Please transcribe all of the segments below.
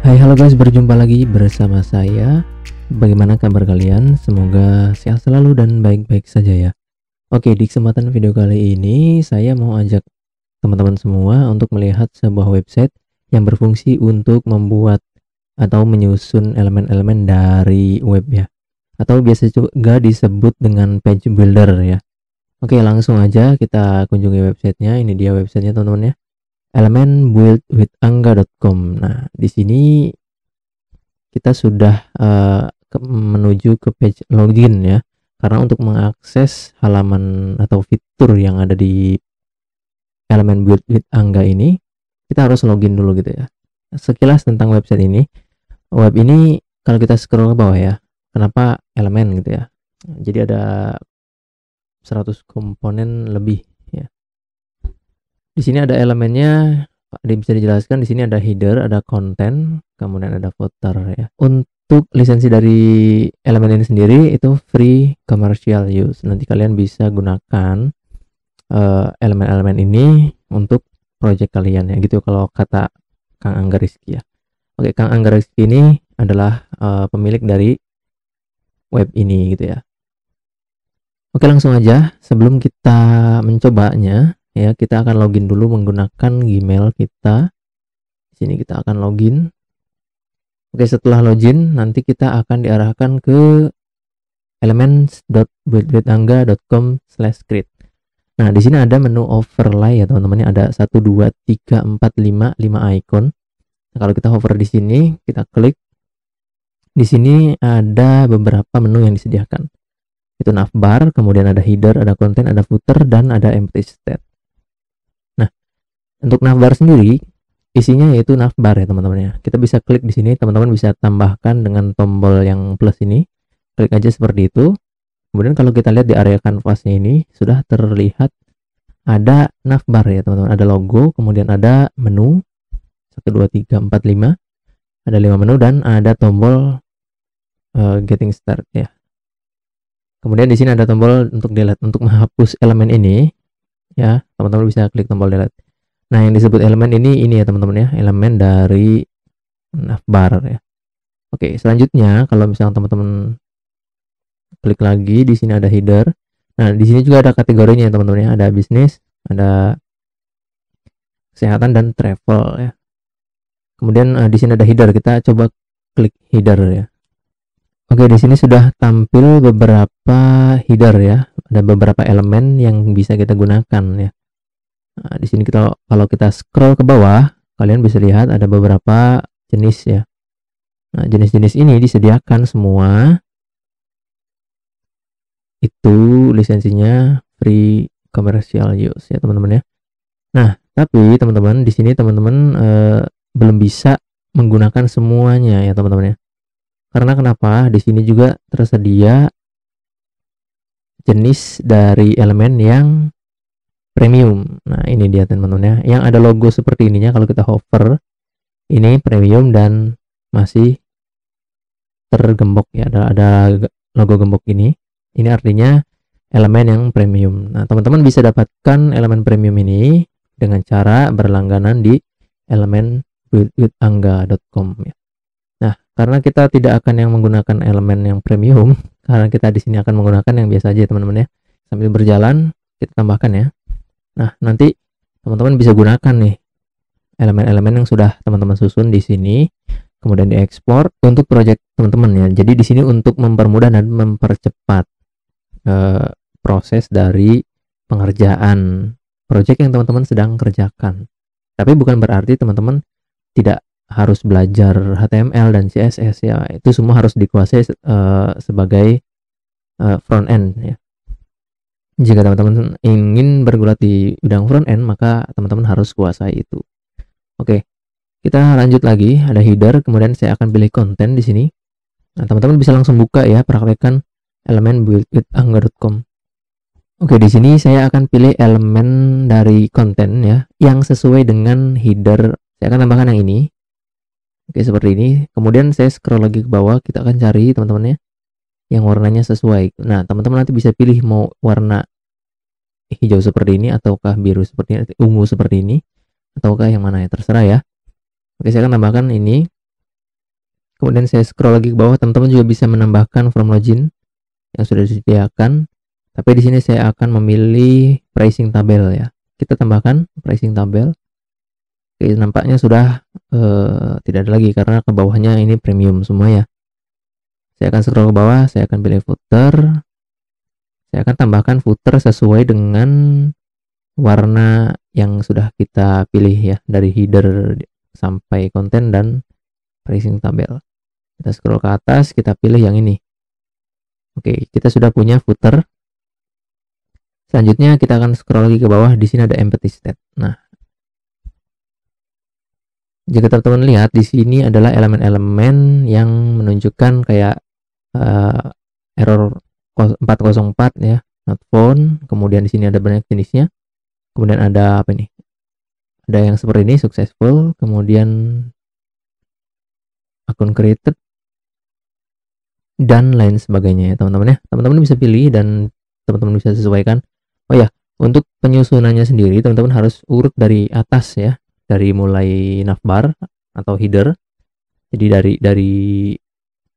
Hai, halo guys, berjumpa lagi bersama saya. Bagaimana kabar kalian? Semoga sehat selalu dan baik-baik saja ya. Oke, di kesempatan video kali ini saya mau ajak teman-teman semua untuk melihat sebuah website yang berfungsi untuk membuat atau menyusun elemen-elemen dari web ya, atau biasa juga disebut dengan page builder ya. Oke, langsung aja kita kunjungi websitenya. Ini dia websitenya teman-teman ya, elemenbuildwithangga.com. Nah, di sini kita sudah menuju ke page login ya, karena untuk mengakses halaman atau fitur yang ada di elemen build with Angga ini kita harus login dulu gitu ya. Sekilas tentang website ini, web ini kalau kita scroll ke bawah ya, kenapa elemen gitu ya, jadi ada 100 komponen lebih ya. Di sini ada elemennya, bisa dijelaskan. Di sini ada header, ada konten, kemudian ada footer ya. Untuk lisensi dari elemen ini sendiri itu free commercial use. Nanti kalian bisa gunakan elemen-elemen ini untuk project kalian ya, gitu kalau kata Kang Angga Rizky ya. Oke, Kang Angga Rizky ini adalah pemilik dari web ini gitu ya. Oke, langsung aja sebelum kita mencobanya ya, kita akan login dulu menggunakan Gmail kita. Di sini kita akan login. Oke, setelah login nanti kita akan diarahkan ke elements.buildwithangga.com/create. Nah, di sini ada menu overlay ya teman-teman, ada 1 2 3 4 5 icon. Nah, kalau kita hover di sini, kita klik. Di sini ada beberapa menu yang disediakan. Itu navbar, kemudian ada header, ada konten, ada footer, dan ada empty state. Nah, untuk navbar sendiri isinya yaitu navbar ya teman-teman ya. Kita bisa klik di sini, teman-teman bisa tambahkan dengan tombol yang plus ini. Klik aja seperti itu. Kemudian kalau kita lihat di area kanvasnya ini sudah terlihat ada navbar ya teman-teman. Ada logo, kemudian ada menu 1 2 3 4 5. Ada 5 menu dan ada tombol getting start ya. Kemudian di sini ada tombol untuk delete, untuk menghapus elemen ini ya. Teman-teman bisa klik tombol delete. Nah, yang disebut elemen ini ya teman-teman ya, elemen dari navbar ya. Oke, selanjutnya kalau misalnya teman-teman klik lagi, di sini ada header. Nah, di sini juga ada kategorinya ya teman-teman ya, ada bisnis, ada kesehatan dan travel ya. Kemudian di sini ada header, kita coba klik header ya. Oke, di sini sudah tampil beberapa header ya, ada beberapa elemen yang bisa kita gunakan ya. Nah, di sini kalau kita scroll ke bawah, kalian bisa lihat ada beberapa jenis ya. Nah, jenis-jenis ini disediakan semua. Itu lisensinya free commercial use ya teman-teman ya. Nah, tapi teman-teman di sini teman-teman belum bisa menggunakan semuanya ya teman-teman ya. Karena kenapa? Di sini juga tersedia jenis dari elemen yang premium. Nah, ini dia teman-teman ya, yang ada logo seperti ininya. Kalau kita hover, ini premium dan masih tergembok ya, ada logo gembok ini. Ini artinya elemen yang premium. Nah, teman-teman bisa dapatkan elemen premium ini dengan cara berlangganan di elemenbuildwithangga.com ya. Nah, karena kita tidak akan yang menggunakan elemen yang premium, karena kita di sini akan menggunakan yang biasa aja teman-teman ya. Sambil berjalan kita tambahkan ya. Nah, nanti teman-teman bisa gunakan nih elemen-elemen yang sudah teman-teman susun di sini, kemudian diekspor untuk project teman-teman ya. Jadi di sini untuk mempermudah dan mempercepat proses dari pengerjaan project yang teman-teman sedang kerjakan. Tapi bukan berarti teman-teman tidak harus belajar HTML dan CSS ya. Itu semua harus dikuasai sebagai front end ya. Jika teman-teman ingin bergulat di bidang front end, maka teman-teman harus kuasai itu. Oke, kita lanjut lagi. Ada header, kemudian saya akan pilih konten di sini. Nah, teman-teman bisa langsung buka ya, praktekkan elemen buildwithangga.com. Oke, di sini saya akan pilih elemen dari konten ya, yang sesuai dengan header. Saya akan tambahkan yang ini. Oke, seperti ini. Kemudian saya scroll lagi ke bawah, kita akan cari teman-teman ya, yang warnanya sesuai. Nah, teman-teman nanti bisa pilih mau warna hijau seperti ini, ataukah biru seperti ini, ungu seperti ini, ataukah yang mana ya, terserah ya. Oke, saya akan tambahkan ini. Kemudian saya scroll lagi ke bawah, teman-teman juga bisa menambahkan from login yang sudah disediakan. Tapi di sini saya akan memilih pricing tabel ya. Kita tambahkan pricing tabel. Oke, nampaknya sudah tidak ada lagi karena ke bawahnya ini premium semua ya. Saya akan scroll ke bawah, saya akan pilih footer. Saya akan tambahkan footer sesuai dengan warna yang sudah kita pilih ya, dari header sampai konten dan pricing tabel. Kita scroll ke atas, kita pilih yang ini. Oke, kita sudah punya footer. Selanjutnya kita akan scroll lagi ke bawah, di sini ada empty state. Nah, jika teman-teman lihat di sini adalah elemen-elemen yang menunjukkan kayak error 404 ya, not found. Kemudian di sini ada banyak jenisnya. Kemudian ada apa ini? Ada yang seperti ini, successful. Kemudian akun created dan lain sebagainya ya teman-teman ya. Teman-teman bisa pilih dan teman-teman bisa sesuaikan. Oh ya, untuk penyusunannya sendiri teman-teman harus urut dari atas ya, dari mulai navbar atau header. Jadi dari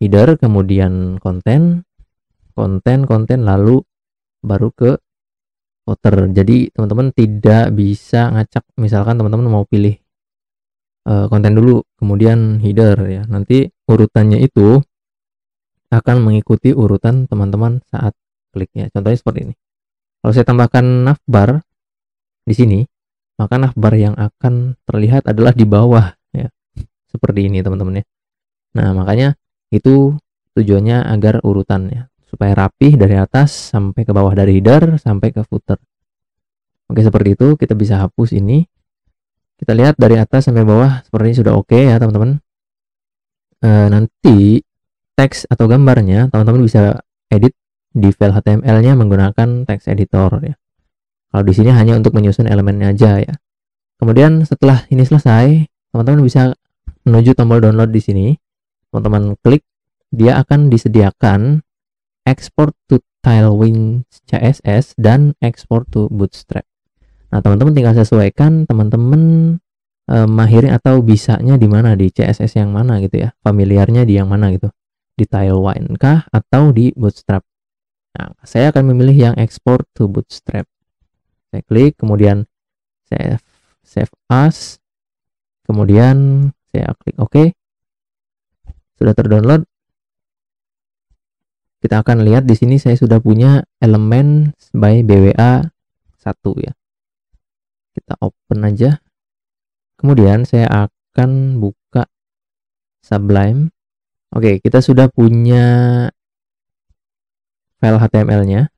header, kemudian konten, lalu baru ke footer. Jadi teman-teman tidak bisa ngacak, misalkan teman-teman mau pilih konten dulu kemudian header ya, nanti urutannya itu akan mengikuti urutan teman-teman saat kliknya. Contohnya seperti ini. Kalau saya tambahkan navbar di sini, maka navbar yang akan terlihat adalah di bawah ya, seperti ini teman-teman ya. Nah, makanya itu tujuannya agar urutannya supaya rapih dari atas sampai ke bawah, dari header sampai ke footer. Oke, seperti itu. Kita bisa hapus ini. Kita lihat dari atas sampai bawah seperti ini sudah oke ya teman-teman. Nanti teks atau gambarnya teman-teman bisa edit di file HTML-nya menggunakan text editor ya. Kalau di sini hanya untuk menyusun elemennya aja ya. Kemudian setelah ini selesai, teman-teman bisa menuju tombol download di sini. Teman-teman klik, dia akan disediakan export to Tailwind CSS dan export to Bootstrap. Nah, teman-teman tinggal sesuaikan teman-teman mahirin atau bisanya di mana, di CSS yang mana gitu ya, familiarnya di yang mana gitu, di Tailwind kah atau di Bootstrap. Nah, saya akan memilih yang export to Bootstrap. Saya klik, kemudian save as, kemudian saya klik OK. Sudah terdownload. Kita akan lihat di sini saya sudah punya elemen by BWA 1 ya. Kita open aja. Kemudian saya akan buka Sublime. Oke, kita sudah punya file HTML-nya.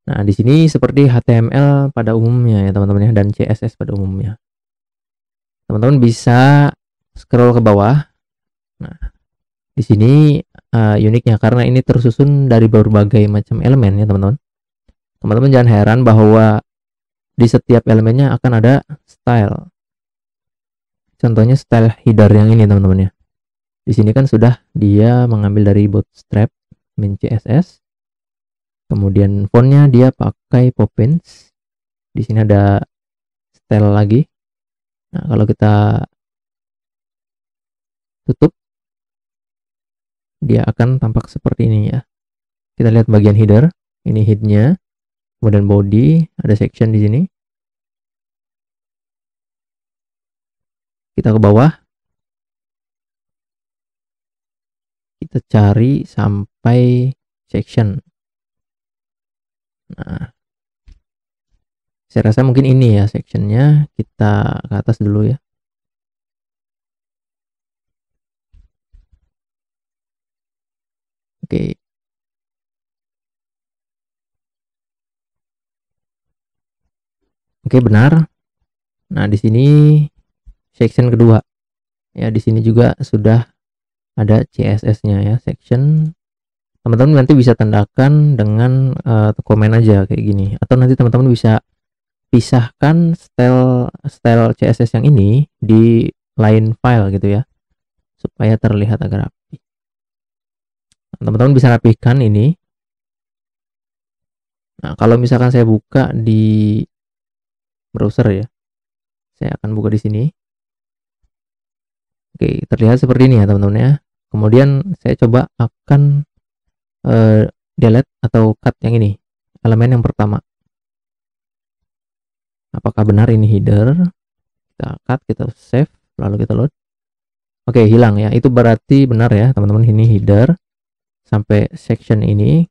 Nah, di sini seperti HTML pada umumnya ya teman-teman ya, dan CSS pada umumnya. Teman-teman bisa scroll ke bawah. Nah, di sini uniknya karena ini tersusun dari berbagai macam elemen ya teman-teman. Teman-teman jangan heran bahwa di setiap elemennya akan ada style. Contohnya style header yang ini teman-teman ya. Di sini kan sudah dia mengambil dari Bootstrap min CSS. Kemudian fontnya dia pakai Poppins. Di sini ada style lagi. Nah, kalau kita tutup, dia akan tampak seperti ini ya. Kita lihat bagian header, ini headnya, kemudian body, ada section di sini. Kita ke bawah, kita cari sampai section. Nah, saya rasa mungkin ini ya sectionnya. Kita ke atas dulu ya. Oke. Oke, benar. Nah, di sini section kedua. Ya, di sini juga sudah ada CSS-nya ya, section. Teman-teman nanti bisa tandakan dengan komen aja kayak gini, atau nanti teman-teman bisa pisahkan style CSS yang ini di lain file gitu ya, supaya terlihat agak rapi. Teman-teman bisa rapihkan ini. Nah, kalau misalkan saya buka di browser ya, saya akan buka di sini. Oke, terlihat seperti ini ya teman-teman ya. kemudian saya coba akan delete atau cut yang ini, elemen yang pertama. Apakah benar ini header? Kita cut, kita save, lalu kita load. Oke, hilang ya. Itu berarti benar ya teman-teman, ini header. Sampai section ini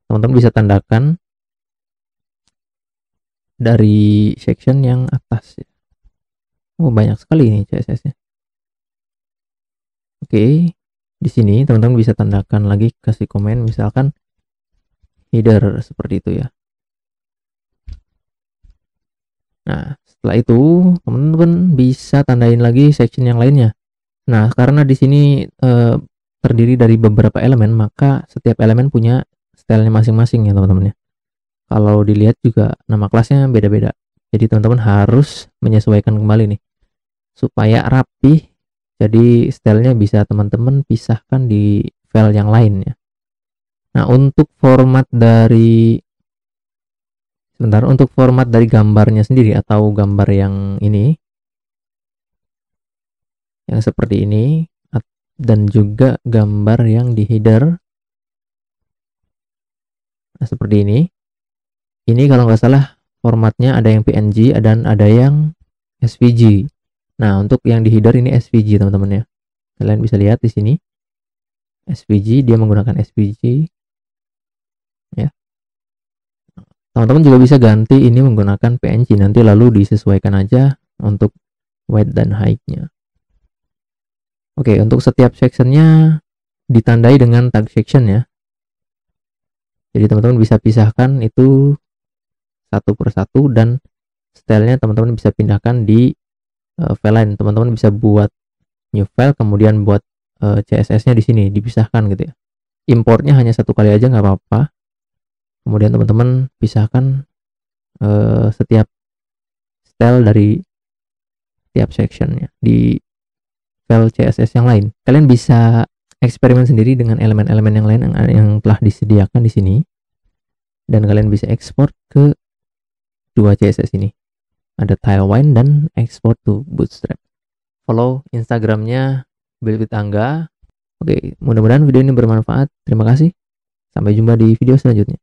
teman-teman bisa tandakan dari section yang atas ya. Oh, banyak sekali ini CSS-nya. Oke, di sini teman-teman bisa tandakan lagi, kasih komen misalkan header seperti itu ya. Nah, setelah itu teman-teman bisa tandain lagi section yang lainnya. Nah, karena di sini terdiri dari beberapa elemen, maka setiap elemen punya stylenya masing-masing ya teman-teman ya. Kalau dilihat juga nama kelasnya beda-beda. Jadi teman-teman harus menyesuaikan kembali nih supaya rapi. Jadi stylenya bisa teman-teman pisahkan di file yang lain ya. Nah, untuk format dari gambarnya sendiri atau gambar yang ini, yang seperti ini, dan juga gambar yang di header, nah seperti ini. Ini kalau nggak salah formatnya ada yang PNG dan ada yang SVG. Nah, untuk yang di header ini SVG teman-teman ya. Kalian bisa lihat di sini SVG, dia menggunakan SVG ya. Teman-teman juga bisa ganti ini menggunakan PNG, nanti lalu disesuaikan aja untuk width dan height-nya. Oke, untuk setiap sectionnya ditandai dengan tag section ya. Jadi teman-teman bisa pisahkan itu satu persatu, dan stylenya teman-teman bisa pindahkan di file lain. Teman-teman bisa buat new file, kemudian buat CSS-nya di sini dipisahkan gitu ya. Importnya hanya satu kali aja nggak apa-apa. Kemudian teman-teman pisahkan setiap style dari tiap sectionnya di file CSS yang lain. Kalian bisa eksperimen sendiri dengan elemen-elemen yang lain yang telah disediakan di sini, dan kalian bisa ekspor ke dua CSS ini. Ada Tailwind dan export to Bootstrap. Follow Instagramnya Build with Angga. Oke, mudah-mudahan video ini bermanfaat. Terima kasih. Sampai jumpa di video selanjutnya.